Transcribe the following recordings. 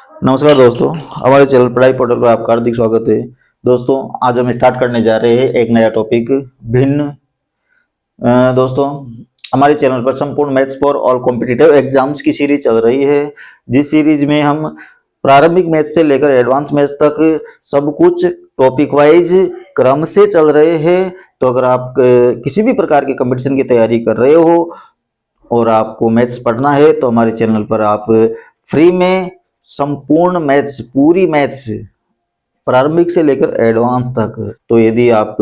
नमस्कार दोस्तों, हमारे चैनल पढ़ाई पोर्टल पर आपका हार्दिक स्वागत है। दोस्तों, आज हम स्टार्ट करने जा रहे हैं एक नया टॉपिक भिन्न। दोस्तों, हमारे चैनल पर संपूर्ण maths for all competitive exams की सीरीज चल रही है। जिस सीरीज में हम प्रारंभिक मैथ्स से लेकर एडवांस मैथ्स तक सब कुछ टॉपिक वाइज क्रम से चल रहे हैं। तो अगर आप किसी भी प्रकार के कंपटीशन की तैयारी कर रहे हो और आपको मैथ्स पढ़ना है तो हमारे चैनल पर आप फ्री में संपूर्ण मैथ्स, पूरी मैथ्स प्रारंभिक से लेकर एडवांस तक। तो यदि आप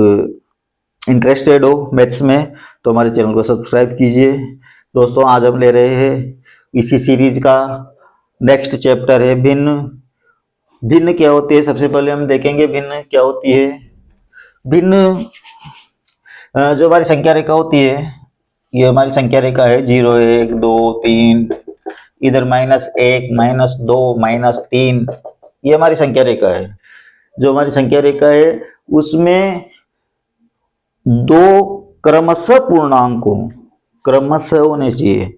इंटरेस्टेड हो मैथ्स में तो हमारे चैनल को सब्सक्राइब कीजिए। दोस्तों, आज हम ले रहे हैं इसी सीरीज का नेक्स्ट चैप्टर है भिन्न। भिन्न क्या होती है, सबसे पहले हम देखेंगे भिन्न क्या होती है। भिन्न जो हमारी संख्या रेखा होती है, ये हमारी संख्या रेखा है 0 1 2 3, इधर -1 -2 -3, ये हमारी संख्या रेखा है। जो हमारी संख्या रेखा है उसमें दो क्रमशः पूर्णांकों क्रमशः होने चाहिए।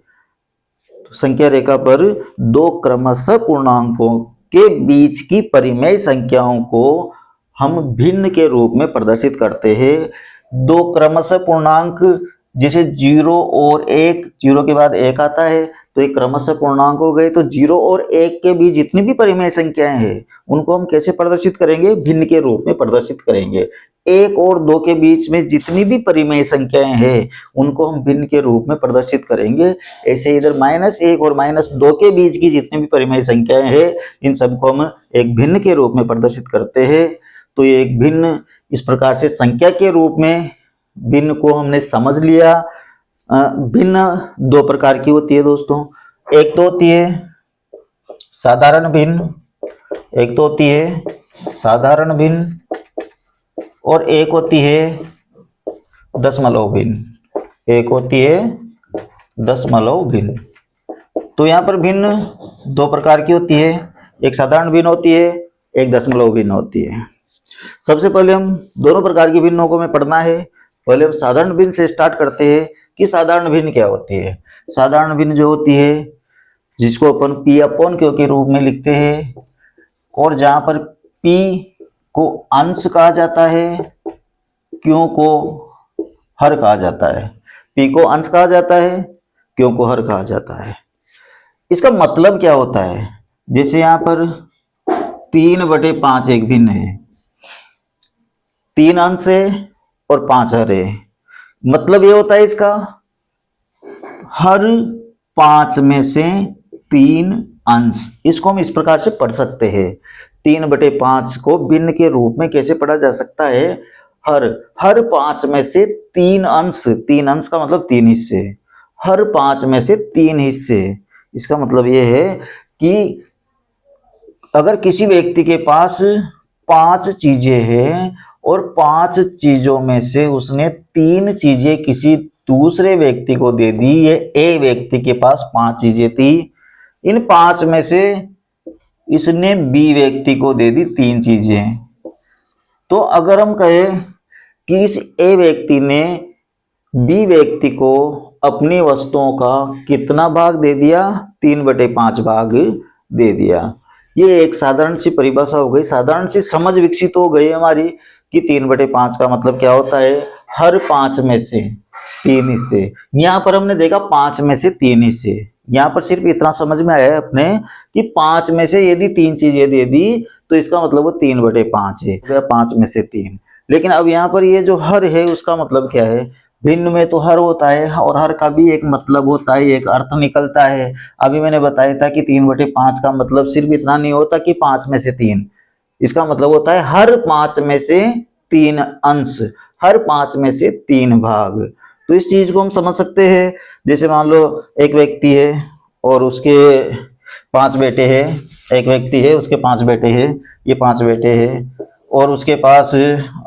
संख्या रेखा पर दो क्रमशः पूर्णांकों के बीच की परिमेय संख्याओं को हम भिन्न के रूप में प्रदर्शित करते हैं। दो क्रमशः पूर्णांक जैसे 0 और 1, 0 के बाद 1 आता है तो एक क्रमशः पूर्णांक हो गए। तो 0 और 1 के बीच जितनी भी परिमेय संख्याएं हैं उनको हम कैसे प्रदर्शित करेंगे? भिन्न के रूप में प्रदर्शित करेंगे। 1 और 2 के बीच में जितनी भी परिमेय संख्याएं हैं उनको हम भिन्न के रूप में प्रदर्शित करेंगे। ऐसे इधर -1 और -2 के बीच की जितनी भी परिमेय संख्याएं हैं इन सबको हम एक भिन्न के रूप में प्रदर्शित करते हैं। तो ये एक भिन्न इस प्रकार से संख्या के रूप में भिन्न को हमने समझ लिया। भिन्न दो प्रकार की होती है दोस्तों। एक तो होती है साधारण भिन्न, एक तो होती है साधारण भिन्न, और एक होती है दशमलव भिन्न, एक होती है दशमलव भिन्न। तो यहाँ पर भिन्न दो प्रकार की होती है, एक साधारण भिन्न होती है, एक दशमलव भिन्न होती है। सबसे पहले हम दोनों प्रकार की भिन्नों को हमें पढ़ना है। पहले हम साधारण भिन्न से स्टार्ट करते हैं कि साधारण भिन्न क्या होती है। साधारण भिन्न जो होती है जिसको अपन P/Q के रूप में लिखते हैं, और जहां पर P को अंश कहा जाता है, Q को हर कहा जाता है। P को अंश कहा जाता है, Q को हर कहा जाता है। इसका मतलब क्या होता है? जैसे यहां पर 3/5 एक भिन्न है, 3 अंश है और 5 हर है। मतलब ये होता है इसका हर 5 में से 3 अंश। इसको हम इस प्रकार से पढ़ सकते हैं। 3/5 को भिन्न के रूप में कैसे पढ़ा जा सकता है? हर 5 में से 3 अंश। 3 अंश का मतलब 3 हिस्से, हर 5 में से 3 हिस्से। इसका मतलब ये है कि अगर किसी व्यक्ति के पास 5 चीजें हैं और 5 चीजों में से उसने 3 चीजें किसी दूसरे व्यक्ति को दे दी, ये ए व्यक्ति के पास 5 चीजें थी, इन 5 में से इसने बी व्यक्ति को दे दी 3 चीजें। तो अगर हम कहें कि इस ए व्यक्ति ने बी व्यक्ति को अपनी वस्तुओं का कितना भाग दे दिया? 3/5 भाग दे दिया। ये एक साधारण सी परिभाषा हो गई, साधारण सी समझ विकसित हो गई हमारी कि 3/5 का मतलब क्या होता है? हर 5 में से 3 हिस्से। यहाँ पर हमने देखा 5 में से 3 हिस्से। यहाँ पर सिर्फ इतना समझ में आया है अपने कि 5 में से यदि 3 चीजें दे दी तो इसका मतलब वो 3/5 है, 5 में से 3। लेकिन अब यहाँ पर ये जो हर है उसका मतलब क्या है? भिन्न में तो हर होता है और हर का भी एक मतलब होता है, एक अर्थ निकलता है। अभी मैंने बताया था कि 3/5 का मतलब सिर्फ इतना नहीं होता कि 5 में से 3। इसका मतलब होता है हर 5 में से 3 अंश, हर 5 में से 3 भाग। तो इस चीज को हम समझ सकते हैं। जैसे मान लो एक व्यक्ति है और उसके 5 बेटे हैं, एक व्यक्ति है उसके 5 बेटे हैं, ये 5 बेटे हैं और उसके पास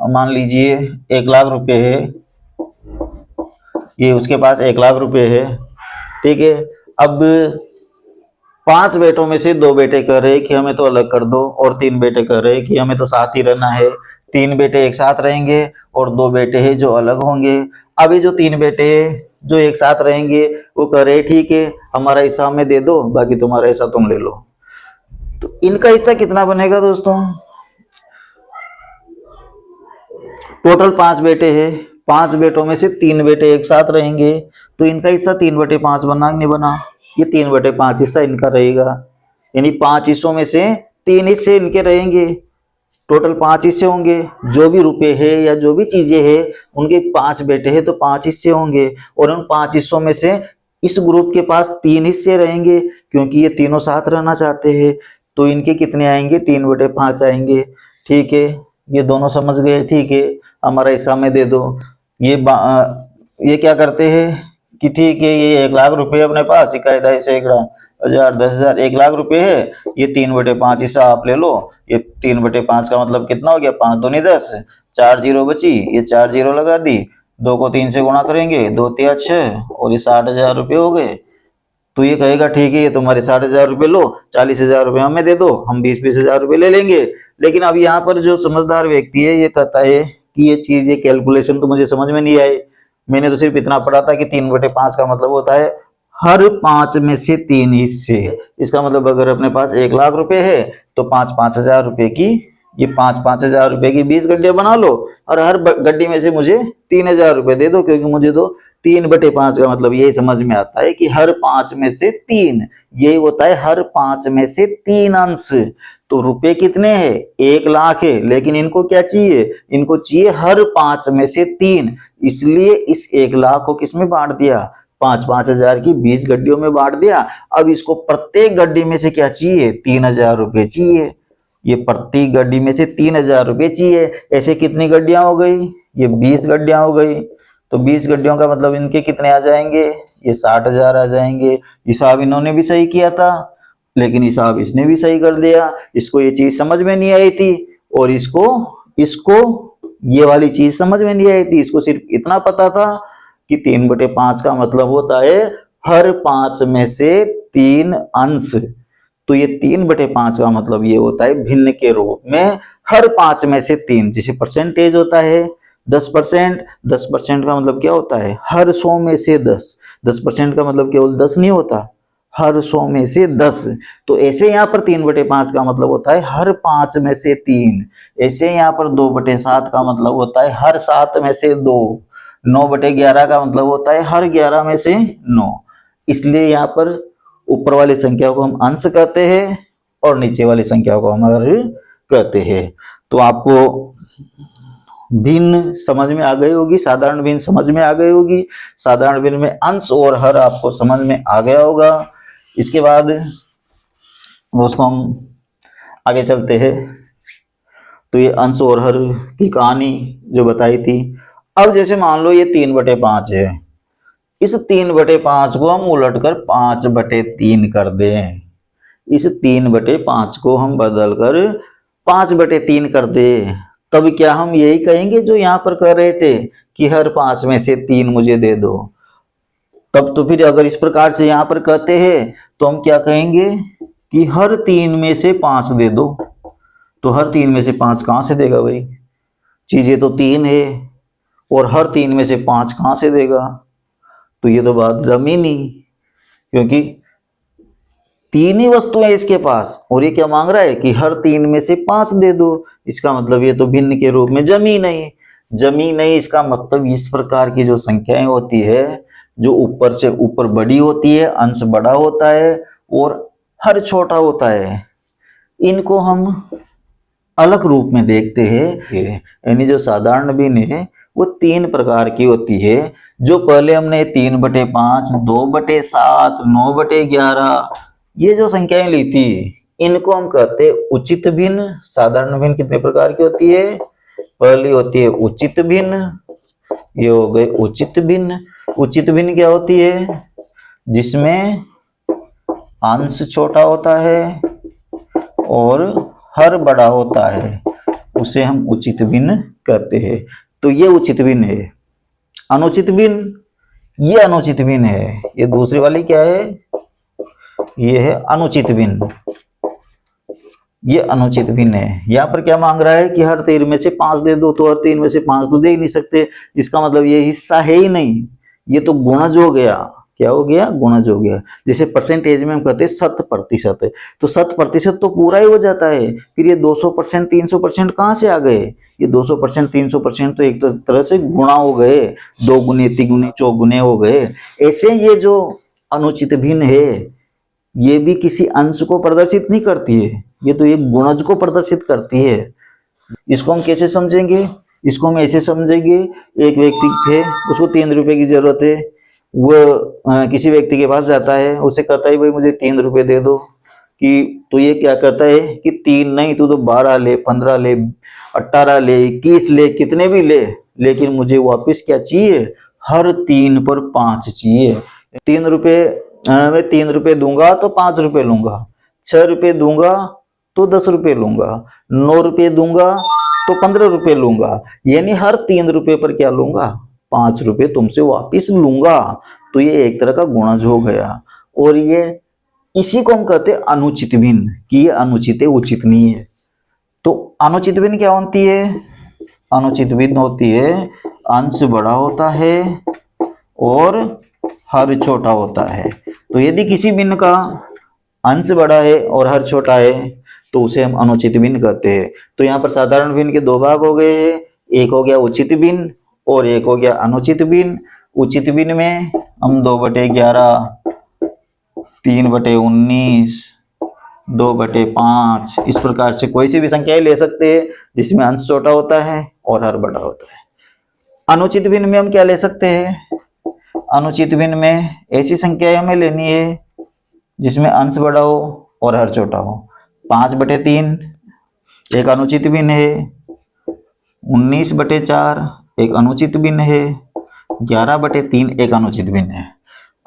मान लीजिए 1 लाख रुपए है, ये उसके पास 1 लाख रुपए है, ठीक है। अब 5 बेटों में से 2 बेटे कह रहे कि हमें तो अलग कर दो, और 3 बेटे कह रहे कि हमें तो साथ ही रहना है। 3 बेटे एक साथ रहेंगे और 2 बेटे हैं जो अलग होंगे। अब ये जो 3 बेटे जो एक साथ रहेंगे वो कह रहे ठीक है हमारा हिस्सा हमें दे दो, बाकी तुम्हारा हिस्सा तुम ले लो। तो इनका हिस्सा कितना बनेगा दोस्तों? टोटल 5 बेटे हैं, 5 बेटों में से 3 बेटे एक साथ रहेंगे, तो इनका हिस्सा 3/5 बना नहीं बना? ये 3/5 हिस्सा इनका रहेगा, यानी 5 हिस्सों में से 3 हिस्से इनके रहेंगे। टोटल 5 हिस्से होंगे, जो भी रुपए है या जो भी चीजें हैं उनके 5 बेटे हैं तो 5 हिस्से होंगे, और उन 5 हिस्सों में से इस ग्रुप के पास 3 हिस्से रहेंगे, क्योंकि ये तीनों साथ रहना चाहते हैं। तो इनके कितने आएंगे? 3/5 आएंगे। ठीक है, ये दोनों समझ गए। ठीक है, हमारा हिस्सा में दे दो। ये क्या करते हैं कि ठीक है, ये 1 लाख रुपए अपने पास, इकाई सैकड़ा, 1000, 10,000, 1 लाख रुपए है, ये 3/5 हिस्सा आप ले लो। ये 3/5 का मतलब कितना हो गया? 5 दूनी 10, 4 जीरो बची, ये 4 जीरो लगा दी, 2 को 3 से गुणा करेंगे, 2 तिया 6, और ये 60,000 रुपये हो गए। तो ये कहेगा ठीक है, ये तुम्हारे 60,000 रुपये लो, 40,000 रुपये हमें दे दो, हम 20,000 रुपये ले लेंगे। लेकिन अब यहाँ पर जो समझदार व्यक्ति है ये कहता है कि ये चीज, ये कैलकुलेशन तो मुझे समझ में नहीं आई, मैंने तो सिर्फ इतना पढ़ा था कि 3/5 का मतलब होता है हर 5 में से 3 हिस्से। इसका मतलब अगर अपने पास 1 लाख रुपए है तो 5-5 हजार रुपए की, ये 5-5 हजार रुपए की 20 गड्डियां बना लो, और हर गड्डी में से मुझे 3,000 रुपए दे दो, क्योंकि मुझे तो 3/5 का मतलब यही समझ में आता है कि हर 5 में से 3, यही होता है हर 5 में से 3 अंश। तो रुपए कितने हैं? 1 लाख है, लेकिन इनको क्या चाहिए? इनको चाहिए हर 5 में से 3, इसलिए इस 1 लाख को किसमें बांट दिया? 5-5 हजार की 20 गड्डियों में बांट दिया। अब इसको प्रत्येक गड्डी में से क्या चाहिए? 3,000 रुपए चाहिए। ये प्रत्येक गड्डी में से 3,000 रुपए चाहिए। ऐसे कितनी गड्डियां हो गई? ये 20 गड्डियां हो गई। तो 20 गड्डियों का मतलब इनके कितने आ जाएंगे? ये 60,000 आ जाएंगे। हिसाब इन्होंने भी सही किया था, लेकिन हिसाब इसने भी सही कर दिया। इसको ये चीज समझ में नहीं आई थी, और इसको ये वाली चीज समझ में नहीं आई थी। इसको सिर्फ इतना पता था कि 3/5 का मतलब होता है हर 5 में से 3 अंश। तो ये 3/5 का मतलब ये होता है भिन्न के रूप में हर 5 में से 3। जैसे परसेंटेज होता है 10%, 10% का मतलब क्या होता है? हर 100 में से 10। 10% का मतलब केवल 10 नहीं होता, हर 100 में से 10। तो ऐसे यहाँ पर 3/5 का मतलब होता है हर 5 में से 3। ऐसे यहाँ पर 2/7 का मतलब होता है हर 7 में से 2। 9/11 का मतलब होता है हर 11 में से 9। इसलिए यहाँ पर ऊपर वाली संख्या को हम अंश कहते हैं और नीचे वाली संख्या को हम हर कहते हैं। तो आपको भिन्न समझ में आ गई होगी, साधारण भिन्न समझ में आ गई होगी। साधारण भिन्न में अंश और हर आपको समझ में आ गया होगा। इसके बाद दोस्तों हम आगे चलते हैं। तो ये अंश और हर की कहानी जो बताई थी। अब जैसे मान लो ये 3/5 है, इस 3/5 को हम उलटकर 5/3 कर दें। इस 3/5 को हम बदलकर 5/3 कर दें, तब क्या हम यही कहेंगे जो यहाँ पर कर रहे थे कि हर 5 में से 3 मुझे दे दो? तब तो फिर अगर इस प्रकार से यहाँ पर कहते हैं तो हम क्या कहेंगे कि हर 3 में से 5 दे दो। तो हर 3 में से 5 कहाँ से देगा भाई? चीजें तो 3 है, और हर 3 में से 5 कहाँ से देगा? तो ये तो बात जमीनी, क्योंकि 3 ही वस्तुएं इसके पास, और ये क्या मांग रहा है कि हर 3 में से 5 दे दो। इसका मतलब ये तो भिन्न के रूप में जमी नहीं। जमी नहीं इसका मतलब इस प्रकार की जो संख्याएं होती है, जो ऊपर से ऊपर बड़ी होती है, अंश बड़ा होता है और हर छोटा होता है, इनको हम अलग रूप में देखते हैं। यानी जो साधारण भिन्न है वो 3 प्रकार की होती है। जो पहले हमने 3/5, 2/7, 9/11 ये जो संख्याएं ली थी, इनको हम कहते हैं उचित भिन्न। साधारण भिन्न कितने प्रकार की होती है? पहली होती है उचित भिन्न, ये हो गए उचित भिन्न। उचित भिन्न क्या होती है? जिसमें अंश छोटा होता है और हर बड़ा होता है, उसे हम उचित भिन्न कहते हैं। तो ये उचित भिन्न है। अनुचित भिन्न, ये अनुचित भिन्न है। ये दूसरी वाली क्या है? ये है अनुचित भिन्न। ये अनुचित भिन्न है। यहाँ पर क्या मांग रहा है कि हर 3 में से 5 दे दो। तो हर 3 में से 5 तो दे ही नहीं सकते, इसका मतलब ये हिस्सा है ही नहीं, ये तो गुणज हो गया। क्या हो गया, गुणज हो गया। जैसे परसेंटेज में हम कहते हैं 100%, तो 100% तो पूरा ही हो जाता है, फिर ये 200% 300% कहाँ से आ गए, ये 200% 300% तो एक तरह से गुणा हो गए, 2 गुने 3 गुने 4 गुने हो गए। ऐसे ये जो अनुचित भिन्न है ये भी किसी अंश को प्रदर्शित नहीं करती है, ये तो एक गुणज को प्रदर्शित करती है। इसको हम कैसे समझेंगे, इसको हम ऐसे समझेंगे, एक व्यक्ति थे, उसको 3 रुपए की जरूरत है, वो किसी व्यक्ति के पास जाता है, उसे कहता है भाई मुझे 3 रुपए दे दो, कि तो ये क्या कहता है कि 3 नहीं, तू तो 12 ले, 15 ले, 18 ले, 21 ले, कितने भी ले, लेकिन मुझे वापस क्या चाहिए, हर 3 पर 5 चाहिए। 3 रुपए मैं 3 रुपए दूंगा तो 5 रुपए लूंगा, 6 रुपए दूंगा तो 10 रुपए लूंगा, 9 रुपए दूंगा तो 15 रुपए लूंगा, यानी हर 3 रुपए पर क्या लूंगा, 5 रुपए तुमसे वापिस लूंगा। तो ये एक तरह का गुणज हो गया, और ये इसी को हम कहते हैं अनुचित भिन्न, कि ये अनुचित है, उचित नहीं है। तो अनुचित भिन्न क्या होती है, अनुचित भिन्न होती है अंश बड़ा होता है और हर छोटा होता है। तो यदि किसी भिन्न का अंश बड़ा है और हर छोटा है तो उसे हम अनुचित भिन्न कहते हैं। तो यहाँ पर साधारण भिन्न के 2 भाग हो गए हैं, एक हो गया उचित भिन्न और एक हो गया अनुचित भिन्न। उचित भिन्न में हम 2/11, 3/19, 2/5 इस प्रकार से कोई सी भी संख्याएं ले सकते हैं जिसमें अंश छोटा होता है और हर बड़ा होता है। अनुचित भिन्न में हम क्या ले सकते हैं, अनुचित भिन्न में ऐसी संख्याएं हमें लेनी है जिसमें अंश बड़ा हो और हर छोटा हो। 5/3 एक अनुचित भिन्न है, 19/4 एक अनुचित भिन्न है, 11/3 एक अनुचित भिन्न है।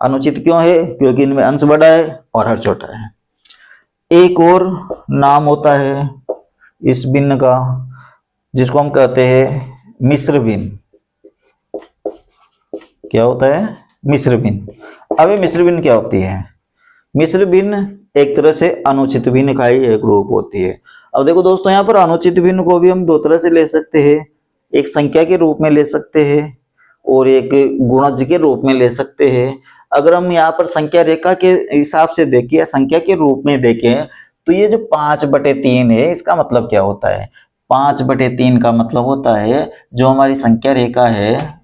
अनुचित क्यों है, क्योंकि इनमें अंश बड़ा है और हर छोटा है। एक और नाम होता है इस भिन्न का जिसको हम कहते हैं मिश्र भिन्न। क्या होता है, मिश्र भिन्न। अब ये मिश्र भिन्न क्या होती है, मिश्र भिन्न एक तरह से अनुचित भिन्न का ही एक रूप होती है। अब देखो दोस्तों, यहाँ पर अनुचित भिन्न को भी हम 2 तरह से ले सकते हैं, एक संख्या के रूप में ले सकते हैं और एक गुणज के रूप में ले सकते हैं। अगर हम यहाँ पर संख्या रेखा के हिसाब से देखें या संख्या के रूप में देखें तो ये जो 5/3 है इसका मतलब क्या होता है, 5/3 का मतलब होता है जो हमारी संख्या रेखा है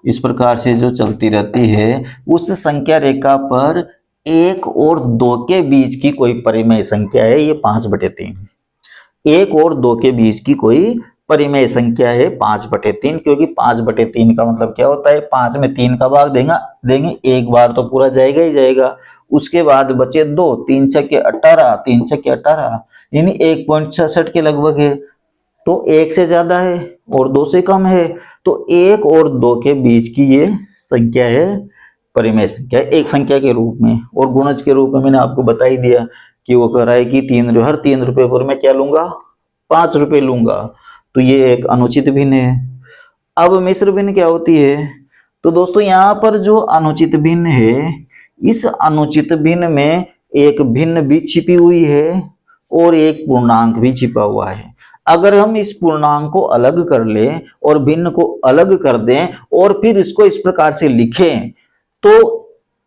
इस प्रकार से जो चलती रहती है, उस संख्या रेखा पर 1 और 2 के बीच की कोई परिमेय संख्या है, ये 5/3। 1 और 2 के बीच की कोई परिमेय संख्या है 5/3, क्योंकि 5/3 का मतलब क्या होता है, 5 में 3 का भाग देंगे, एक बार तो पूरा जाएगा ही जाएगा, उसके बाद बचे 2, 3 छक्के 18, 3 छक्के 18 यानी 1.66 के लगभग है। तो 1 से ज्यादा है और 2 से कम है, तो 1 और 2 के बीच की ये संख्या है परिमेय संख्या, एक संख्या के रूप में। और गुणज के रूप में मैंने आपको बता ही दिया कि वो कह रहा है कि हर 3 रुपए पर मैं क्या लूंगा, 5 रुपए लूंगा। तो ये एक अनुचित भिन्न है। अब मिश्र भिन्न क्या होती है, तो दोस्तों यहाँ पर जो अनुचित भिन्न है, इस अनुचित भिन्न में एक भिन्न भी छिपी हुई है और एक पूर्णांक भी छिपा हुआ है। अगर हम इस पूर्णांक को अलग कर लें और भिन्न को अलग कर दें और फिर इसको इस प्रकार से लिखें, तो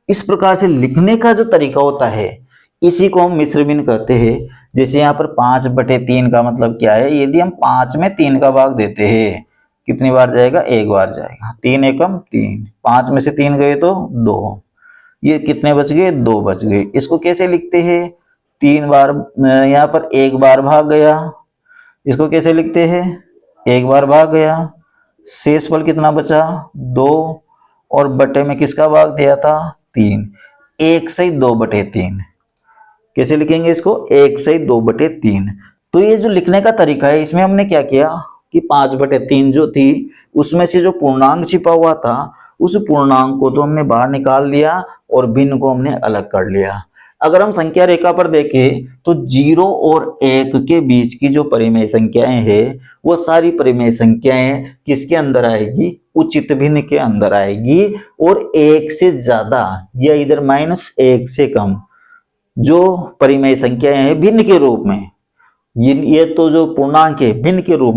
इस प्रकार से लिखने का जो तरीका होता है इसी को हम मिश्र भिन्न कहते हैं। जैसे यहाँ पर 5/3 का मतलब क्या है, यदि हम 5 में 3 का भाग देते हैं कितनी बार जाएगा, 1 बार जाएगा, 3 एकम 3, 5 में से 3 गए तो 2, ये कितने बच गए, 2 बच गए। इसको कैसे लिखते हैं, 3 बार यहाँ पर 1 बार भाग गया, इसको कैसे लिखते हैं, 1 बार भाग गया, शेषफल कितना बचा, 2 और बटे में किसका भाग दिया था, 3, 1 से 2/3 कैसे लिखेंगे इसको, 1 से 2/3। तो ये जो लिखने का तरीका है इसमें हमने क्या किया कि 5/3 जो थी उसमें से जो पूर्णांक छिपा हुआ था उस पूर्णांक को तो हमने बाहर निकाल लिया और भिन्न को हमने अलग कर लिया। अगर हम संख्या रेखा पर देखें तो 0 और 1 के बीच की जो परिमेय संख्याएं हैं वो सारी परिमेय संख्याएं किसके अंदर आएगी, उचित भिन्न के अंदर आएगी। और 1 से ज्यादा या इधर -1 से कम जो परिमेय संख्याएं हैं भिन्न के रूप में ये तो जो पूर्णांक है भिन्न के रूप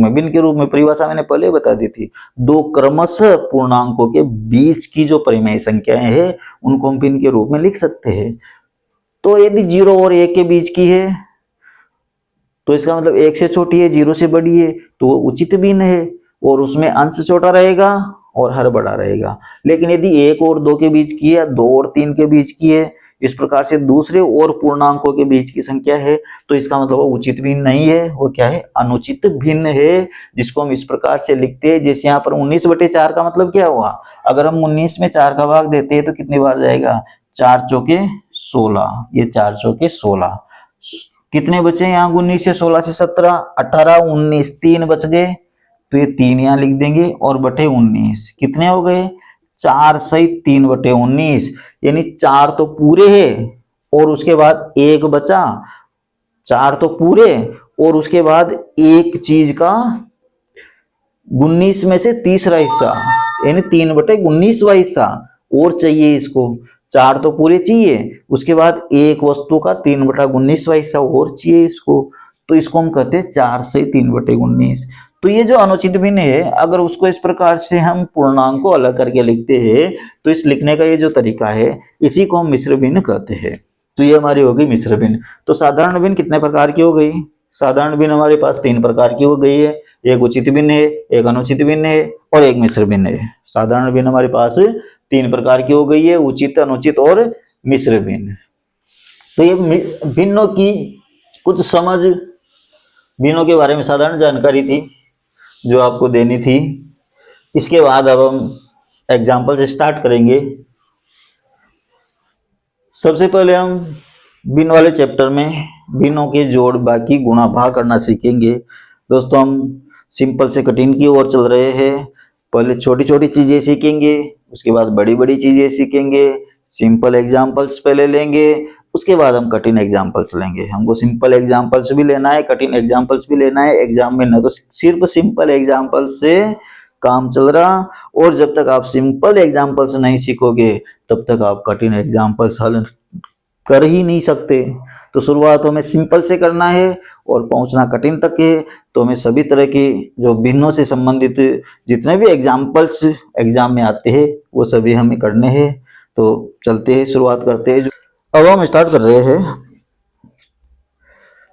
में परिभाषा मैंने पहले बता दी थी। दो क्रमशः पूर्णांकों के बीच की जो परिमेय संख्याएं हैं उनको हम भिन्न के रूप में लिख सकते हैं। तो यदि 0 और 1 के बीच की है तो इसका मतलब 1 से छोटी है, 0 से बड़ी है, तो वो उचित भिन्न है और उसमें अंश छोटा रहेगा और हर बड़ा रहेगा। लेकिन यदि 1 और 2 के बीच की है, 2 और 3 के बीच की है, इस प्रकार से दूसरे और पूर्णांकों के बीच की संख्या है, तो इसका मतलब वो उचित भिन्न नहीं है, वो क्या है, अनुचित भिन्न है, जिसको हम इस प्रकार से लिखते हैं। जैसे यहाँ पर 19/4 का मतलब क्या हुआ, अगर हम 19 में 4 का भाग देते हैं तो कितनी बार जाएगा, 4 चौके 16, ये 4 चौके 16, कितने बचे यहाँ, 19 से 16 से 17, 18, 19, 3 बच गए, तो ये 3 यहाँ लिख देंगे और बटे 19 कितने हो गए, 4 सहित 3/19, यानी 4 तो पूरे है और उसके बाद 1 बचा, 4 तो पूरे और उसके बाद एक चीज का 19 में से तीसरा हिस्सा, यानी 3/19वां हिस्सा और चाहिए इसको। 4 तो पूरे चाहिए, उसके बाद एक वस्तु का 3/19वां हिस्सा और चाहिए इसको, तो इसको हम कहते हैं 4 से 3/19। तो ये जो अनुचित भिन्न है, अगर उसको इस प्रकार से हम पूर्णांक को अलग करके लिखते हैं तो इस लिखने का ये जो तरीका है इसी को हम मिश्र भिन्न कहते हैं। तो ये हमारी होगी मिश्र भिन्न। तो साधारण भिन्न कितने प्रकार की हो गई, साधारण भिन्न हमारे पास 3 प्रकार की हो गई है, एक उचित भिन्न है, एक अनुचित भिन्न है और एक मिश्र भिन्न है। साधारण भिन्न हमारे पास 3 प्रकार की हो गई है, उचित, अनुचित और मिश्र भिन्न। तो ये भिन्नों की कुछ समझ, भिन्नों के बारे में साधारण जानकारी थी जो आपको देनी थी। इसके बाद अब हम एग्जाम्पल से स्टार्ट करेंगे। सबसे पहले हम भिन्न वाले चैप्टर में भिन्नों के जोड़, बाकी, गुणा, भाग करना सीखेंगे। दोस्तों हम सिंपल से कठिन की ओर चल रहे हैं। पहले छोटी छोटी चीजें सीखेंगे, उसके बाद बड़ी बड़ी चीजें सीखेंगे। सिंपल एग्जाम्पल्स पहले लेंगे, उसके बाद हम कठिन एग्जाम्पल्स लेंगे। हमको सिंपल एग्जाम्पल्स भी लेना है, कठिन एग्जाम्पल्स भी लेना है। एग्जाम में न तो सिर्फ सिंपल एग्जाम्पल्स से काम चल रहा, और जब तक आप सिंपल एग्जाम्पल्स नहीं सीखोगे तब तक आप कठिन एग्जाम्पल्स हल कर ही नहीं सकते। तो शुरुआत हमें सिंपल से करना है और पहुंचना कठिन तक है। तो हमें सभी तरह के जो भिन्नों से संबंधित जितने भी एग्जाम्पल्स एग्जाम में आते हैं वो सभी हमें करने हैं। तो चलते हैं, शुरुआत करते हैं। अब हम स्टार्ट कर रहे हैं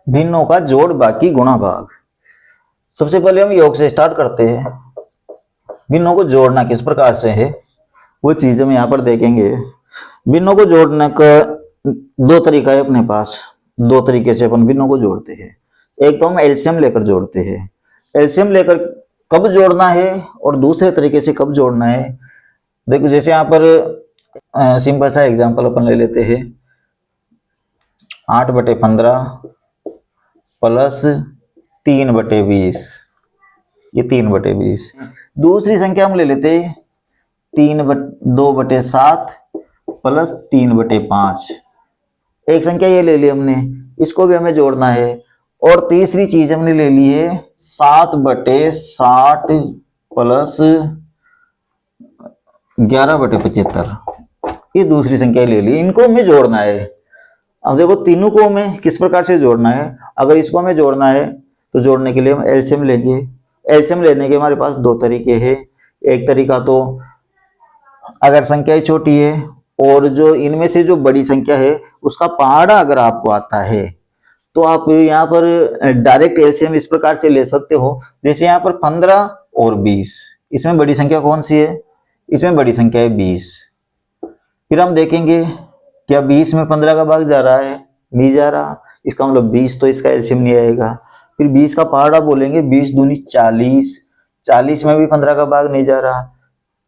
भिन्नों का जोड़, बाकी, गुणा, भाग। सबसे पहले हम योग से स्टार्ट करते हैं। भिन्नों को जोड़ना किस प्रकार से है वो चीज हम यहाँ पर देखेंगे। भिन्नों को जोड़ने का 2 तरीका है अपने पास, 2 तरीके से अपन भिन्नों को जोड़ते हैं। एक तो हम एलसीएम लेकर जोड़ते हैं। एलसीएम लेकर कब जोड़ना है और दूसरे तरीके से कब जोड़ना है, देखो जैसे यहाँ पर सिंपल सा एग्जांपल अपन ले लेते हैं। 8/15 प्लस 3/20, ये 3/20। दूसरी संख्या हम ले लेते हैं 2/7 प्लस 3/5। एक संख्या ये ले ली हमने, इसको भी हमें जोड़ना है। और तीसरी चीज हमने ले ली है 7/60 प्लस 11/75, ये दूसरी संख्या ले ली, इनको हमें जोड़ना है। अब देखो तीनों को हमें किस प्रकार से जोड़ना है। अगर इसको हमें जोड़ना है तो जोड़ने के लिए हम एलसीएम लेंगे। एलसीएम लेने के हमारे पास 2 तरीके हैं। एक तरीका तो अगर संख्या छोटी है और जो इनमें से जो बड़ी संख्या है उसका पहाड़ा अगर आपको आता है तो आप यहाँ पर डायरेक्ट एलसीएम इस प्रकार से ले सकते हो। जैसे यहाँ पर 15 और 20, इसमें बड़ी संख्या कौन सी है, इसमें बड़ी संख्या है 20। फिर हम देखेंगे क्या 20 में 15 का भाग जा रहा है, नहीं जा रहा, इसका मतलब 20 तो इसका एलसीएम नहीं आएगा। फिर 20 का पहाड़ा बोलेंगे, 20 दूनी 40, 40 में भी 15 का भाग नहीं जा रहा।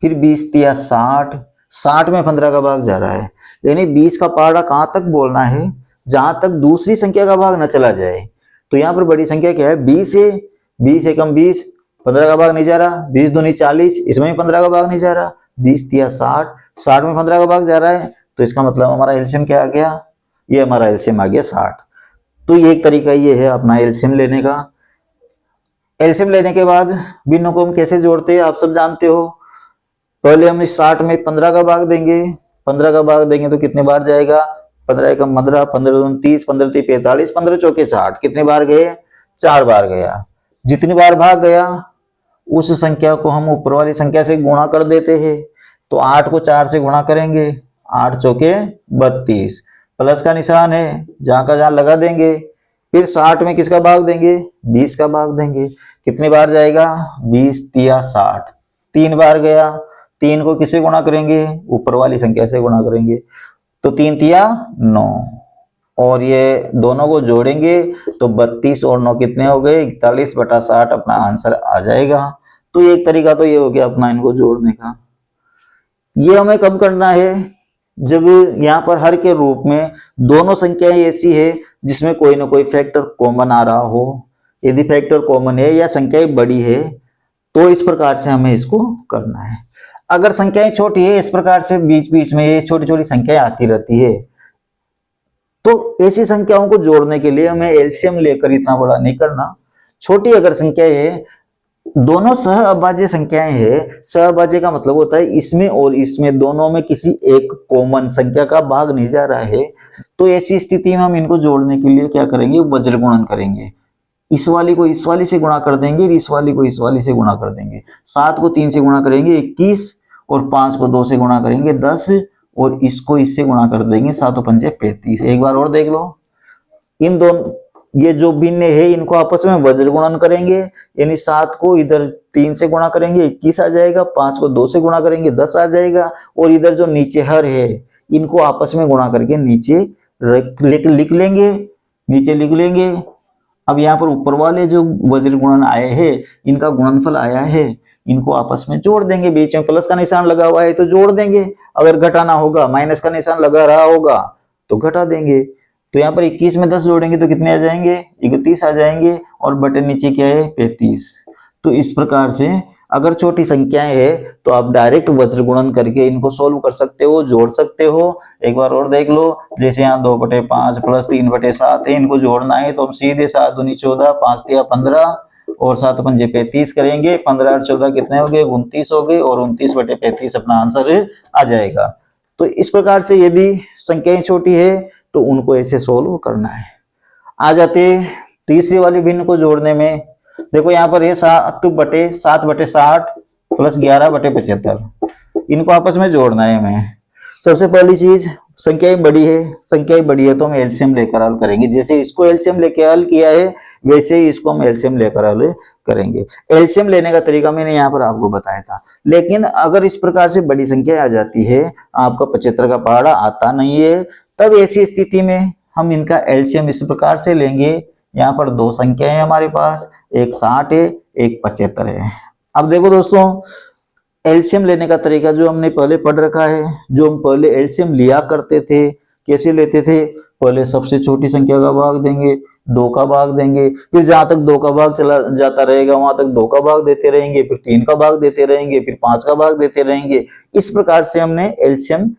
फिर 20 तिया 60, 60 में 15 का भाग जा रहा है। यानी 20 का पहाड़ा कहाँ तक बोलना है, जहां तक दूसरी संख्या का भाग न चला जाए। तो यहाँ पर बड़ी संख्या क्या है, 20 है, 20 एकम 20, 15 का भाग नहीं जा रहा। 20 दूनी 40, इसमें भी 15 का भाग नहीं जा रहा। 20 तिया 60, 60 में 15 का भाग जा रहा है, तो इसका मतलब हमारा एलसीएम क्या आ गया, ये हमारा एलसीएम आ गया 60। तो ये एक तरीका ये है अपना एलसीएम लेने का। एलसीएम लेने के बाद भिन्नों को हम कैसे जोड़ते हैं आप सब जानते हो। पहले हम इस 60 में 15 का भाग देंगे, 15 का भाग देंगे तो कितने बार जाएगा, 15 एकम 15, 15 दूनी 30, 15 × 3 = 45, 15 × 4 = 60, कितने बार गए 4 बार गया। जितनी बार भाग गया उस संख्या को हम ऊपर वाली संख्या से गुणा कर देते हैं। तो 8 को 4 से गुणा करेंगे, 8 चौके 32, प्लस का निशान है जहां का जहां लगा देंगे। फिर 60 में किसका भाग देंगे, 20 का भाग देंगे। कितनी बार जाएगा, 20 तिया 60, 3 बार गया। 3 को किससे गुणा करेंगे, ऊपर वाली संख्या से गुणा करेंगे। तो 3 तिया 9, और ये दोनों को जोड़ेंगे तो 32 और 9 कितने हो गए, 41/60 अपना आंसर आ जाएगा। तो एक तरीका तो ये हो गया अपना इनको जोड़ने का। ये हमें कब करना है, जब यहाँ पर हर के रूप में दोनों संख्याएं ऐसी है जिसमें कोई ना कोई फैक्टर कॉमन आ रहा हो। यदि फैक्टर कॉमन है या संख्याएं बड़ी है तो इस प्रकार से हमें इसको करना है। अगर संख्याएं छोटी है, इस प्रकार से बीच बीच में ये छोटी छोटी संख्याएं आती रहती है, तो ऐसी संख्याओं को जोड़ने के लिए हमें एलसीएम लेकर इतना बड़ा नहीं करना। छोटी अगर संख्या है, दोनों सह अभाज्य संख्याएं है, सह अभाज्य का मतलब होता है इसमें और इसमें दोनों में किसी एक कॉमन संख्या का भाग नहीं जा रहा है, तो ऐसी स्थिति में हम इनको जोड़ने के लिए क्या करेंगे, वज्र गुणन करेंगे। इस वाली को इस वाली से गुणा कर देंगे, इस वाली को इस वाली से गुणा कर देंगे। 7 को 3 से गुणा करेंगे 21, और 5 को 2 से गुणा करेंगे 10, और इसको इससे गुणा कर देंगे 7 और 5 35। एक बार और देख लो, इन दोनों ये जो भिन्न है इनको आपस में वज्र गुणन करेंगे, यानी 7 को इधर 3 से गुणा करेंगे 21 आ जाएगा, 5 को 2 से गुणा करेंगे 10 आ जाएगा, और इधर जो नीचे हर है इनको आपस में गुणा करके नीचे लिख लेंगे, नीचे लिख लेंगे। अब यहाँ पर ऊपर वाले जो वज्र गुणन आए हैं इनका गुणनफल आया है, इनको आपस में जोड़ देंगे। बीच में प्लस का निशान लगा हुआ है तो जोड़ देंगे, अगर घटाना होगा माइनस का निशान लगा रहा होगा तो घटा देंगे। तो यहाँ पर 21 में 10 जोड़ेंगे तो कितने आ जाएंगे, 31 आ जाएंगे, और बटे नीचे क्या है 35। तो इस प्रकार से अगर छोटी संख्याएं है तो आप डायरेक्ट वज्र गुणन करके इनको सोल्व कर सकते हो, जोड़ सकते हो। एक बार और देख लो, जैसे यहाँ 2/5 प्लस 3/7 है, इनको जोड़ना है तो हम सीधे 7 दूनी 14, 5 तिया 15, और 7 पंजे 35 करेंगे। 15 और 14 कितने हो गए, 29 हो गए, और 29/35 अपना आंसर आ जाएगा। तो इस प्रकार से यदि संख्याएं छोटी है तो उनको ऐसे सोल्व करना है। आ जाते तीसरी वाली भिन्न को जोड़ने में। देखो यहाँ पर है 7/60 प्लस 11/75, इनको आपस में जोड़ना है हमें। सबसे पहली चीज, संख्याएं बड़ी है तो हम एलसीएम लेकर हल करेंगे। जैसे इसको एलसीएम लेकर हल किया है वैसे ही इसको हम एलसीएम लेकर हल करेंगे। एलसीएम लेने का तरीका मैंने यहाँ पर आपको बताया था, लेकिन अगर इस प्रकार से बड़ी संख्या आ जाती है, आपका 75 का पहाड़ा आता नहीं है, तब ऐसी स्थिति में हम इनका एलसीएम इस प्रकार से लेंगे। यहाँ पर 2 संख्याएं हैं हमारे पास, एक 60 है, एक 75 है। अब देखो दोस्तों, एलसीएम लेने का तरीका जो हमने पहले पढ़ रखा है, जो हम पहले एलसीएम लिया करते थे, कैसे लेते थे, पहले सबसे छोटी संख्या का भाग देंगे, 2 का भाग देंगे, फिर जहां तक 2 का भाग चला जाता रहेगा वहां तक 2 का भाग देते रहेंगे, फिर 3 का भाग देते रहेंगे, फिर 5 का भाग देते रहेंगे। इस प्रकार से हमने एलसीएम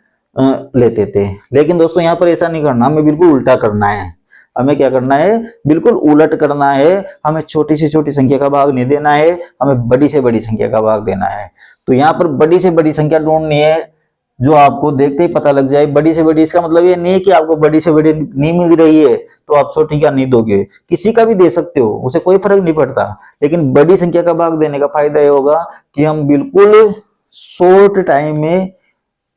लेते थे। लेकिन दोस्तों यहाँ पर ऐसा नहीं करना, हमें बिल्कुल उल्टा करना है। हमें क्या करना है, बिल्कुल उलट करना है। हमें छोटी से छोटी संख्या का भाग नहीं देना है, हमें बड़ी से बड़ी संख्या का भाग देना है। तो यहाँ पर बड़ी से बड़ी संख्या ढूंढनी है जो आपको देखते ही पता लग जाए। बड़ी से बड़ी, इसका मतलब ये नहीं है कि आपको बड़ी से बड़ी नहीं मिल रही है तो आप छोटी का नहीं दोगे, किसी का भी दे सकते हो, उसे कोई फर्क नहीं पड़ता। लेकिन बड़ी संख्या का भाग देने का फायदा ये होगा कि हम बिल्कुल शॉर्ट टाइम में,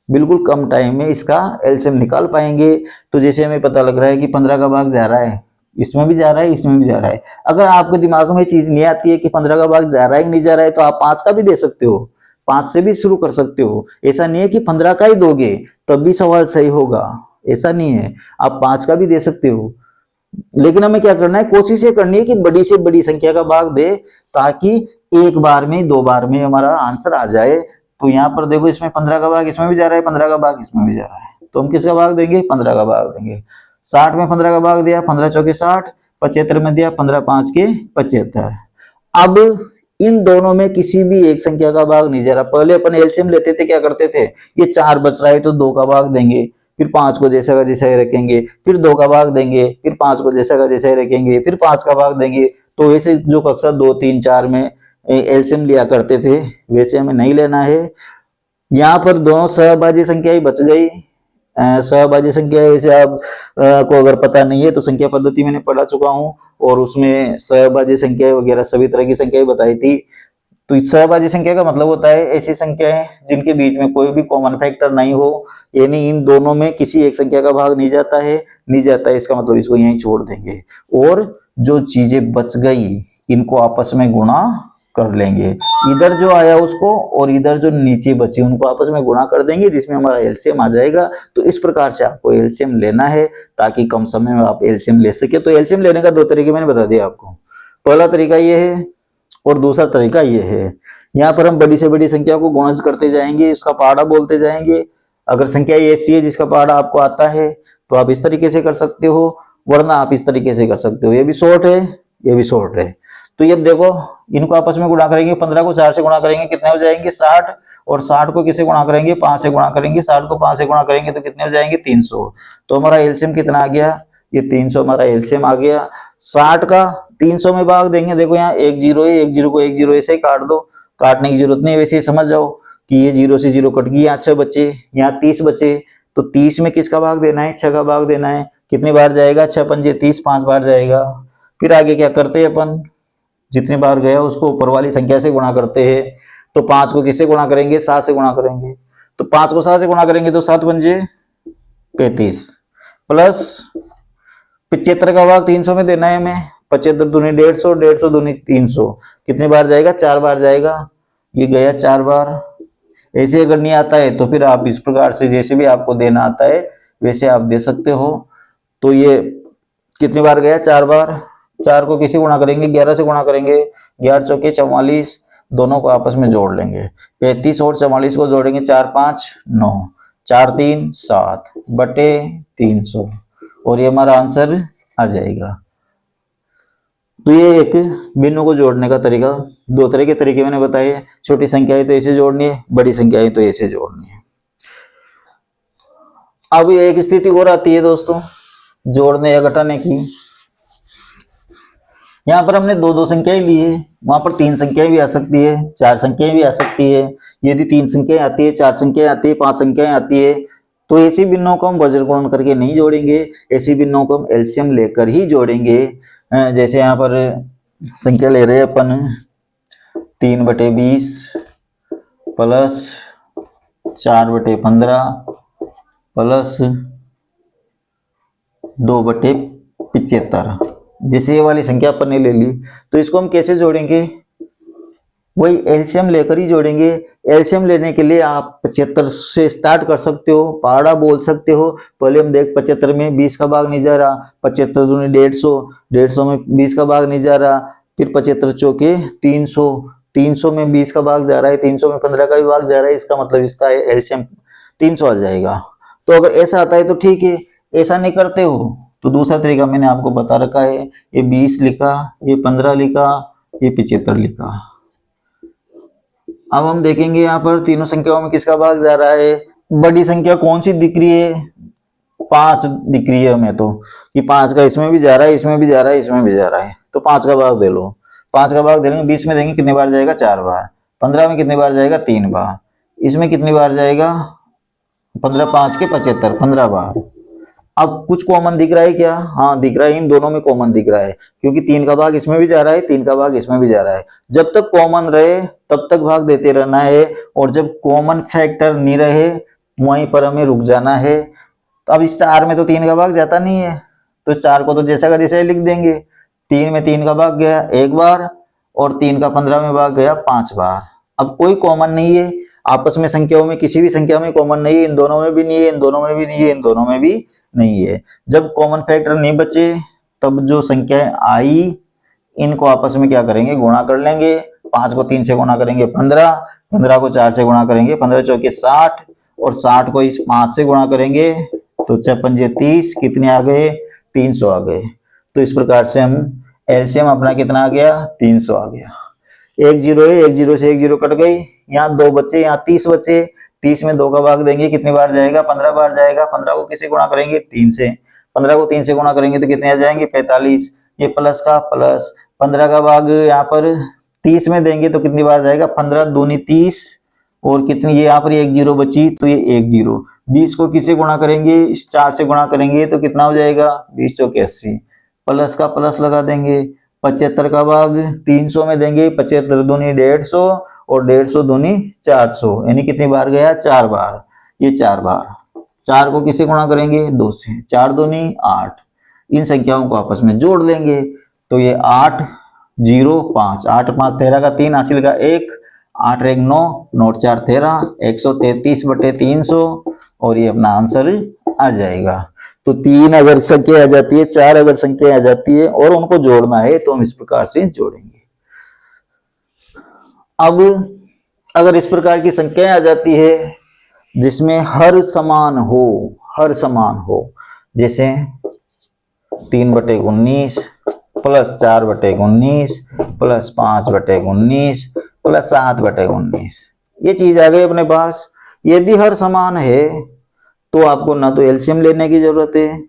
बिल्कुल कम टाइम में इसका एलसीएम निकाल पाएंगे। तो जैसे हमें पता लग रहा है कि 15 का भाग जा रहा है, इसमें भी जा रहा है, इसमें भी जा रहा है। अगर आपके दिमाग में चीज नहीं आती है कि 15 का भाग जा रहा है कि नहीं जा रहा है, तो आप 5 का भी दे सकते हो, 5 से भी शुरू कर सकते हो। ऐसा नहीं है कि 15 का ही दोगे तब भी सवाल सही होगा, ऐसा नहीं है, आप 5 का भी दे सकते हो। लेकिन हमें क्या करना है, कोशिश ये करनी है कि बड़ी से बड़ी संख्या का भाग दे, ताकि एक बार में 2 बार में हमारा आंसर आ जाए। तो यहाँ पर देखो, इसमें 15 का भाग इसमें भी जा रहा है, 15 का भाग इसमें भी जा रहा है, तो हम किसका भाग देंगे, 15 का भाग देंगे। 60 में 15 का भाग दिया, 15 चौके 60, 75 में दिया 15 5 के 75। अब इन दोनों में किसी भी एक संख्या का भाग नहीं जा रहा। पहले अपन एलसीएम लेते थे, क्या करते थे, ये 4 बच रहा है तो 2 का भाग देंगे, फिर 5 को जैसा का जैसा ही रखेंगे, फिर 2 का भाग देंगे, फिर 5 को जैसा का जैसा ही रखेंगे, फिर 5 का भाग देंगे। तो वैसे जो कक्षा 2 3 4 में एलसीएम लिया करते थे वैसे हमें नहीं लेना है। यहाँ पर दोनों सहभाज्य संख्या ही बच गई, सहभाज्य संख्या है, जैसे आप को अगर पता नहीं है तो संख्या पद्धति मैंने पढ़ा चुका हूँ और उसमें सहभाज्य संख्या वगैरह सभी तरह की संख्याएं बताई थी। तो इस सहभाज्य संख्या का मतलब होता है ऐसी संख्याएं जिनके बीच में कोई भी कॉमन फैक्टर नहीं हो, यानी इन दोनों में किसी एक संख्या का भाग नहीं जाता है, नहीं जाता है, इसका मतलब इसको यहीं छोड़ देंगे और जो चीजें बच गई इनको आपस में गुणा कर लेंगे, इधर जो आया उसको और इधर जो नीचे बची उनको आपस में गुणा कर देंगे, जिसमें हमारा एलसीएम आ जाएगा। तो इस प्रकार से आपको एलसीएम लेना है ताकि कम समय में आप एलसीएम ले सके। तो एलसीएम लेने का दो तरीके मैंने बता दिया आपको, पहला तरीका ये है और दूसरा तरीका ये है। यहाँ पर हम बड़ी से बड़ी संख्या को गुणज करते जाएंगे, इसका पहाड़ा बोलते जाएंगे। अगर संख्या ऐसी है जिसका पहाड़ा आपको आता है तो आप इस तरीके से कर सकते हो, वरना आप इस तरीके से कर सकते हो। ये भी शॉर्ट है, ये भी शॉर्ट है। तो ये देखो इनको आपस में गुणा करेंगे, 15 को 4 से गुणा करेंगे कितने हो जाएंगे 60, और 60 को किससे गुणा करेंगे 5 से गुणा करेंगे, 60 को 5 से गुणा करेंगे तो कितने हो जाएंगे 300। तो हमारा एलसीएम कितना आ गया, ये 300 हमारा एलसीएम आ गया। 60 का 300 में भाग देंगे, देखो यहाँ एक जीरो है, एक जीरो को एक जीरो ऐसे ही काट दो, काटने की जरूरत नहीं, वैसे ही समझ जाओ कि ये जीरो से जीरो कट गई, यहाँ 6 बचे, यहाँ 30 बचे। तो 30 में किसका भाग देना है 6 का भाग देना है, कितनी बार जाएगा 6 पंजे 30, 5 बार जाएगा। फिर आगे क्या करते हैं अपन, जितनी बार गया उसको ऊपर वाली संख्या से गुणा करते हैं। तो 5 को किससे गुणा करेंगे 7 से गुणा करेंगे, तो 5 को 7 से गुणा करेंगे तो 7 पंजे 35 प्लस 75 का भाग 300 में देना है हमें, 75 दूनी 150, 150 दूनी 300, कितनी बार जाएगा 4 बार जाएगा, ये गया 4 बार। ऐसे अगर नहीं आता है तो फिर आप इस प्रकार से जैसे भी आपको देना आता है वैसे आप दे सकते हो। तो ये कितनी बार गया 4 बार, 4 को किसी गुणा करेंगे 11 से गुणा करेंगे, 11 चौके 44, दोनों को आपस में जोड़ लेंगे, 35 और 44 को जोड़ेंगे 4 5 9, 4 3 7 बटे 300 और ये हमारा आंसर आ जाएगा। तो ये एक बिन्नों को जोड़ने का तरीका, दो तरह के तरीके मैंने बताए, छोटी संख्याएं तो ऐसे जोड़नी है, बड़ी संख्याएं तो ऐसे जोड़नी है। अब एक स्थिति और आती है दोस्तों जोड़ने या घटाने की। यहाँ पर हमने दो दो संख्याएं ली है, वहां पर 3 संख्याएं भी आ सकती है, 4 संख्याएं भी आ सकती है। यदि 3 संख्याएं आती है, 4 संख्याएं आती है, 5 संख्याएं आती है, तो ऐसी भिन्नों को हम वज्र गुणन करके नहीं जोड़ेंगे, ऐसी भिन्नों को हम एलसीएम लेकर ही जोड़ेंगे। जैसे यहाँ पर संख्या ले रहे हैं अपन 3/20 प्लस 4/15 प्लस 2/75, जैसे ये वाली संख्या अपन ने ले ली, तो इसको हम कैसे जोड़ेंगे, वही एलसीएम लेकर ही जोड़ेंगे। एलसीएम लेने के लिए आप 75 से स्टार्ट कर सकते हो, पहाड़ा बोल सकते हो। पहले हम देख 75 में 20 का भाग नहीं जा रहा, 75 दूनी 150, 150 में 20 का भाग नहीं जा रहा, फिर 75 चौके 300, 300 में 20 का भाग जा रहा है, 300 में 15 का भी भाग जा रहा है, इसका मतलब इसका एलसीएम 300 आ जाएगा। तो अगर ऐसा आता है तो ठीक है, ऐसा नहीं करते हो तो दूसरा तरीका मैंने आपको बता रखा है, ये 20 लिखा, ये 15 लिखा, ये 75 लिखा। अब हम देखेंगे यहाँ पर तीनों संख्याओं में किसका भाग जा रहा है, बड़ी संख्या कौन सी दिख रही है 5 दिख रही है हमें, तो कि 5 का इसमें भी जा रहा है, इसमें भी जा रहा है, इसमें भी जा रहा है, तो 5 का भाग दे लो। 5 का भाग दे लेंगे, 20 में देंगे कितनी बार जाएगा 4 बार, 15 में कितनी बार जाएगा 3 बार, इसमें कितनी बार जाएगा 15 5 के 75 15 बार। अब कुछ कॉमन दिख रहा है क्या, हाँ दिख रहा है, इन दोनों में कॉमन दिख रहा है, क्योंकि 3 का भाग इसमें भी जा रहा है, 3 का भाग इसमें भी जा रहा है। जब तक कॉमन रहे तब तक भाग देते रहना है, और जब कॉमन फैक्टर नहीं रहे वहीं पर हमें रुक जाना है। तो अब इस 4 में तो 3 का भाग जाता नहीं है, तो इस 4 को तो जैसा का जैसा ही लिख देंगे। 3 में 3 का भाग गया 1 बार, और 3 का 15 में भाग गया 5 बार। अब कोई कॉमन नहीं है आपस में, संख्याओं में किसी भी संख्या में कॉमन नहीं है, इन दोनों में भी नहीं है, इन दोनों में भी नहीं है, इन दोनों में भी नहीं है। जब कॉमन फैक्टर नहीं बचे तब जो संख्याएं आई इनको आपस में क्या करेंगे गुणा कर लेंगे। 5 को 3 से गुणा करेंगे 15, 15 को 4 से गुणा करेंगे 15 चौके 60, और 60 को इस 5 से गुणा करेंगे तो 6 पंजे 30, कितने आ गए 300 आ गए। तो इस प्रकार से हम एलसीएम अपना कितना आ गया 300 आ गया। एक जीरो है, एक जीरो से एक जीरो कट गई, यहाँ 2 बचे, यहाँ 30 बचे, 30 में 2 का भाग देंगे कितनी बार जाएगा 15 बार जाएगा। 15 को किससे गुणा करेंगे 3 से, 15 को 3 से गुणा करेंगे तो कितने आ जाएंगे 45, ये प्लस का प्लस। 15 का भाग यहाँ पर 30 में देंगे तो कितनी बार जाएगा 15 दूनी 30, और कितनी ये यहाँ पर एक जीरो बची, तो ये एक जीरो। 20 को किससे गुणा करेंगे, इस 4 से गुणा करेंगे तो कितना हो जाएगा, 20 चौके 80, प्लस का प्लस लगा देंगे। 75 का भाग 300 में देंगे, 75 दूनी 150 और 150 दूनी 400, यानी कितनी बार गया, 4 बार। ये 4 बार। 4 को किससे गुणा करेंगे, 2 से, 4 दूनी 8। इन संख्याओं को आपस में जोड़ लेंगे तो ये 8 0 5, 8 5 13 का 3 हासिल का 1, 8 1 9, 9 4 13, 133/300 और ये अपना आंसर आ जाएगा। तो 3 अगर संख्या आ जाती है, 4 अगर संख्या आ जाती है और उनको जोड़ना है तो हम इस प्रकार से जोड़ेंगे। अब अगर इस प्रकार की संख्याएं आ जाती है जिसमें हर समान हो, जैसे 3/19 प्लस 4/19 प्लस 5/19 प्लस 7/19, ये चीज आ गई अपने पास। यदि हर समान है तो आपको ना तो एलसीएम लेने की जरूरत है,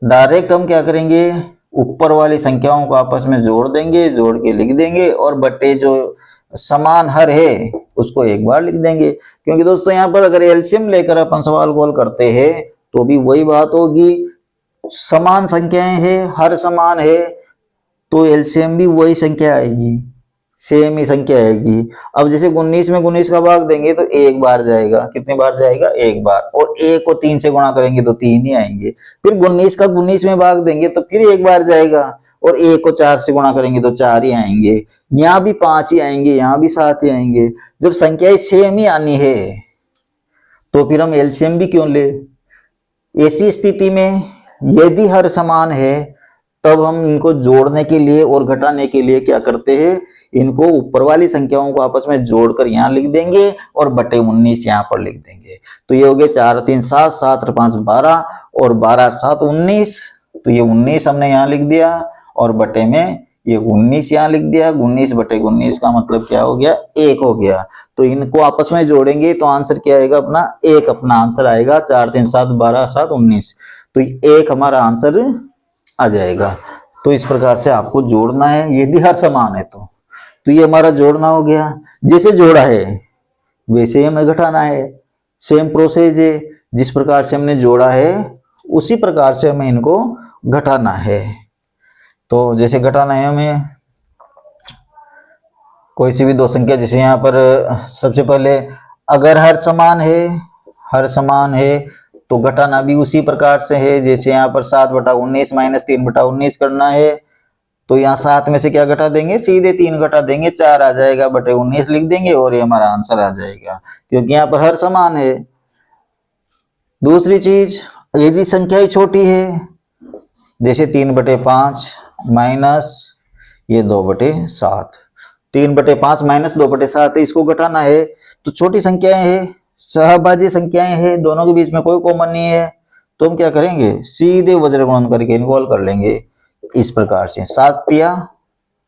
डायरेक्ट हम क्या करेंगे, ऊपर वाली संख्याओं को आपस में जोड़ देंगे, जोड़ के लिख देंगे और बटे जो समान हर है उसको एक बार लिख देंगे। क्योंकि दोस्तों यहाँ पर अगर एलसीएम लेकर अपन सवाल गोल करते हैं तो भी वही बात होगी, समान संख्याएं हैं, हर समान है तो एलसीएम भी वही संख्या आएगी, सेम ही संख्या आएगी। अब जैसे 19 में 19 का भाग देंगे तो एक बार जाएगा, कितने बार जाएगा, एक बार, और 1 को 3 से गुणा करेंगे तो 3 ही आएंगे। फिर 19 का 19 में भाग देंगे तो फिर एक बार जाएगा, और 1 को 4 से गुणा करेंगे तो 4 ही आएंगे। यहाँ भी 5 ही आएंगे, यहाँ भी 7 ही आएंगे। जब संख्याएं सेम ही आनी है तो फिर हम एलसीएम भी क्यों ले। ऐसी स्थिति में यदि हर समान है तब हम इनको जोड़ने के लिए और घटाने के लिए क्या करते हैं, इनको ऊपर वाली संख्याओं को आपस में जोड़कर यहाँ लिख देंगे और बटे 19 यहाँ पर लिख देंगे। तो ये हो गया 4 3 7, 7 5 12 और 12 7 19। तो ये 19 हमने यहाँ लिख दिया और बटे में ये 19 यहाँ लिख दिया। 19/19 का मतलब क्या हो गया, 1 हो गया। तो इनको आपस में जोड़ेंगे तो आंसर क्या आएगा अपना, 1 अपना आंसर आएगा। 4 3 7 12 7 19, तो 1 हमारा आंसर आ जाएगा। तो इस प्रकार से आपको जोड़ना है यदि हर समान है तो ये हमारा जोड़ना हो गया। जैसे जोड़ा है वैसे ही हमें घटाना है, सेम प्रोसेस है, जिस प्रकार से हमने जोड़ा है उसी प्रकार से हमें इनको घटाना है। तो जैसे घटाना है हमें कोई सी भी दो संख्या, जैसे यहाँ पर सबसे पहले अगर हर समान है तो घटाना भी उसी प्रकार से है। जैसे यहाँ पर 7/19 माइनस 3/19 करना है तो यहाँ 7 में से क्या घटा देंगे, सीधे 3 घटा देंगे, 4 आ जाएगा, बटे 19 लिख देंगे और ये हमारा आंसर आ जाएगा, क्योंकि यहाँ पर हर समान है। दूसरी चीज, यदि संख्या ही छोटी है, जैसे 3/5 माइनस ये 2/7, 3/5 माइनस 2/7 है, इसको घटाना है तो छोटी संख्याएं है, सहभाज्य संख्याएं हैं, दोनों के बीच में कोई कॉमन नहीं है, तो हम क्या करेंगे, सीधे वज्र गुणन करके इन्वॉल्व कर लेंगे इस प्रकार से। 7 तिया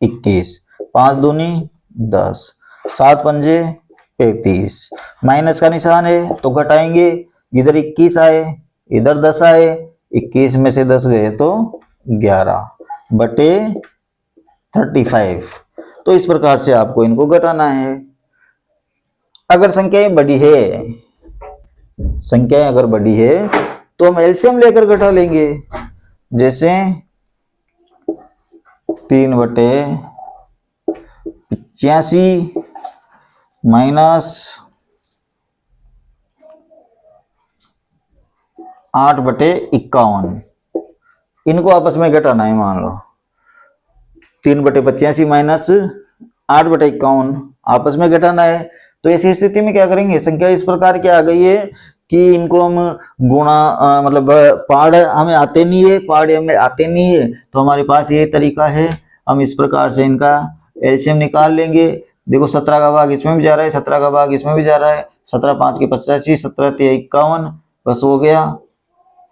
21, 5 दूनी 10, 7 पंजे 35, माइनस का निशान है तो घटाएंगे, इधर 21 आए इधर 10 आए, 21 में से 10 गए तो 11/35। तो इस प्रकार से आपको इनको घटाना है। अगर संख्याएं बड़ी है, तो हम एलसीएम लेकर घटा लेंगे। जैसे 3/85 माइनस 8/51, इनको आपस में घटाना है। मान लो 3/85 माइनस 8/51 आपस में घटाना है, तो ऐसी स्थिति में क्या करेंगे, संख्या इस प्रकार की आ गई है कि इनको हम गुणा मतलब पाड़ हमें आते नहीं है, तो हमारे पास ये तरीका है, हम इस प्रकार से इनका एलसीएम निकाल लेंगे। देखो 17 का भाग इसमें भी जा रहा है, 17 का भाग इसमें भी जा रहा है, 17 5 के 85, 17 3 51, बस हो गया।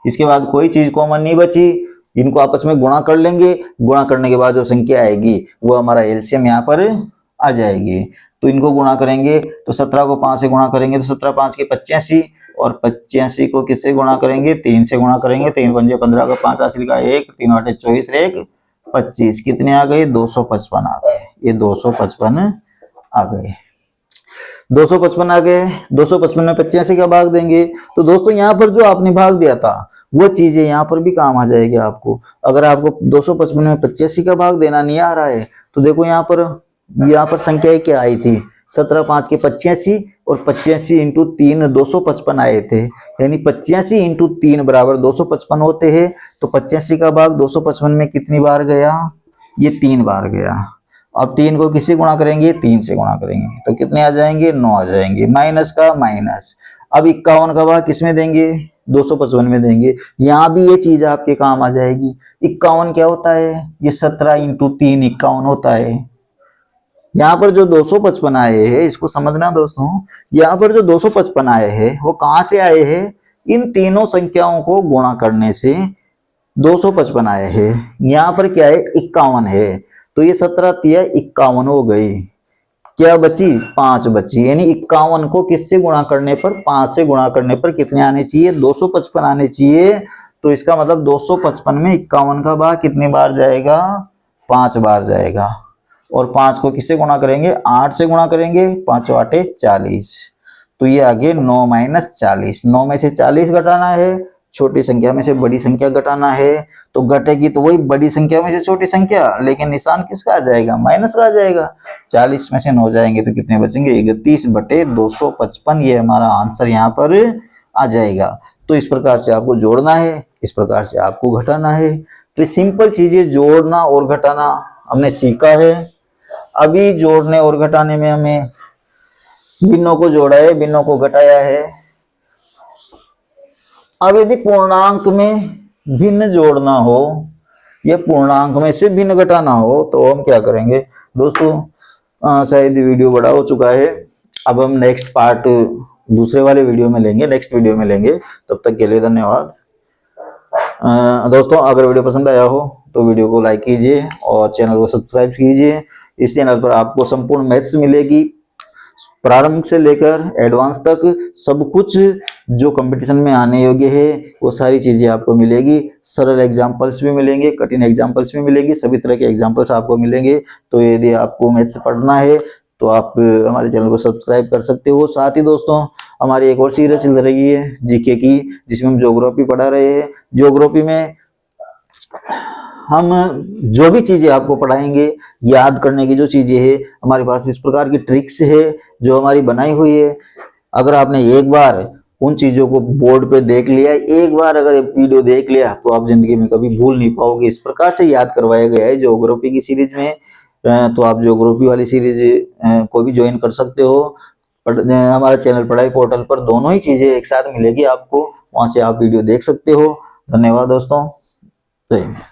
इसके बाद कोई चीज कॉमन नहीं बची, इनको आपस में गुणा कर लेंगे, गुणा करने के बाद जो संख्या आएगी वो हमारा एलसीएम यहाँ पर आ जाएगी। तो इनको गुणा करेंगे तो 17 को 5 से गुणा करेंगे तो 17 5 के 85, और 85 को किससे गुणा करेंगे, 3 से गुणा करेंगे, 3 पंजे 15 का 5 हासिल का 1, 3 8 24, 1 25, कितने आ गए, 255 आ गए, ये 255 आ गए। 255 आ गए, 255 में 85 का भाग देंगे तो दोस्तों यहाँ पर जो आपने भाग दिया था वो चीजें यहाँ पर भी काम आ जाएगी आपको। अगर आपको 255 में 85 का भाग देना नहीं आ रहा है तो देखो यहाँ पर संख्याएं क्या आई थी, 17 5 के 85 और 85 इंटू 3 255 आए थे, यानी 85 इंटू 3 बराबर 255 होते हैं। तो 85 का भाग 255 में कितनी बार गया, ये 3 बार गया। अब 3 को किससे गुणा करेंगे, 3 से गुणा करेंगे तो कितने आ जाएंगे, 9 आ जाएंगे, माइनस का माइनस। अब 51 का भाग किसमें देंगे, 255 में देंगे। यहाँ भी ये चीज आपके काम आ जाएगी। 51 क्या होता है, ये 17 इंटू 3 51 होता है। यहाँ पर जो 255 आए हैं इसको समझना दोस्तों, यहाँ पर जो 255 आए हैं वो कहाँ से आए हैं, इन तीनों संख्याओं को गुणा करने से 255 आए हैं। यहाँ पर क्या है, 51 है, तो ये 17 तिया 51 हो गई। क्या बची, 5 बची, यानी 51 को किससे गुणा करने पर, 5 से गुणा करने पर कितने आने चाहिए, 255 आने चाहिए। तो इसका मतलब 255 में 51 का भाग कितनी बार जाएगा, 5 बार जाएगा। और 5 को किससे गुणा करेंगे, 8 से गुणा करेंगे, 5 8 40। तो ये आगे 9 माइनस 40, 9 में से 40 घटाना है, छोटी संख्या में से बड़ी संख्या घटाना है। तो घटेगी तो वही बड़ी संख्या में से छोटी संख्या, लेकिन निशान किसका आ जाएगा, माइनस का आ जाएगा। 40 में से 9 जाएंगे तो कितने बचेंगे, 31/255। ये हमारा आंसर यहाँ पर आ जाएगा। तो इस प्रकार से आपको जोड़ना है, इस प्रकार से आपको घटाना है। तो सिंपल चीजें जोड़ना और घटाना हमने सीखा है। अभी जोड़ने और घटाने में हमें भिन्नों को जोड़ा है, भिन्नों को घटाया है। अब यदि पूर्णांक में भिन्न जोड़ना हो या पूर्णांक में से भिन्न घटाना हो तो हम क्या करेंगे दोस्तों, शायद वीडियो बड़ा हो चुका है। अब हम नेक्स्ट पार्ट दूसरे वाले वीडियो में लेंगे, नेक्स्ट वीडियो में लेंगे। तब तक के लिए धन्यवाद। दोस्तों अगर वीडियो पसंद आया हो तो वीडियो को लाइक कीजिए और चैनल को सब्सक्राइब कीजिए। इस चैनल पर आपको संपूर्ण मैथ्स मिलेगी, प्रारंभ से लेकर एडवांस तक सब कुछ जो कंपटीशन में आने योग्य है वो सारी चीजें आपको मिलेगी। सरल एग्जाम्पल्स भी मिलेंगे, कठिन एग्जाम्पल्स भी मिलेंगे, सभी तरह के एग्जाम्पल्स आपको मिलेंगे। तो यदि आपको मैथ्स पढ़ना है तो आप हमारे चैनल को सब्सक्राइब कर सकते हो। साथ ही दोस्तों हमारी एक और सीरीज चल रही है जीके की, जिसमें हम ज्योग्राफी पढ़ा रहे हैं। ज्योग्राफी में हम जो भी चीजें आपको पढ़ाएंगे, याद करने की जो चीजें हैं, हमारे पास इस प्रकार की ट्रिक्स है जो हमारी बनाई हुई है। अगर आपने एक बार उन चीजों को बोर्ड पे देख लिया, एक बार अगर वीडियो देख लिया तो आप जिंदगी में कभी भूल नहीं पाओगे। इस प्रकार से याद करवाया गया है ज्योग्राफी की सीरीज में। तो आप ज्योग्राफी वाली सीरीज को भी ज्वाइन कर सकते हो। हमारा चैनल पढ़ाई पोर्टल पर दोनों ही चीजें एक साथ मिलेगी आपको, वहां से आप वीडियो देख सकते हो। धन्यवाद दोस्तों।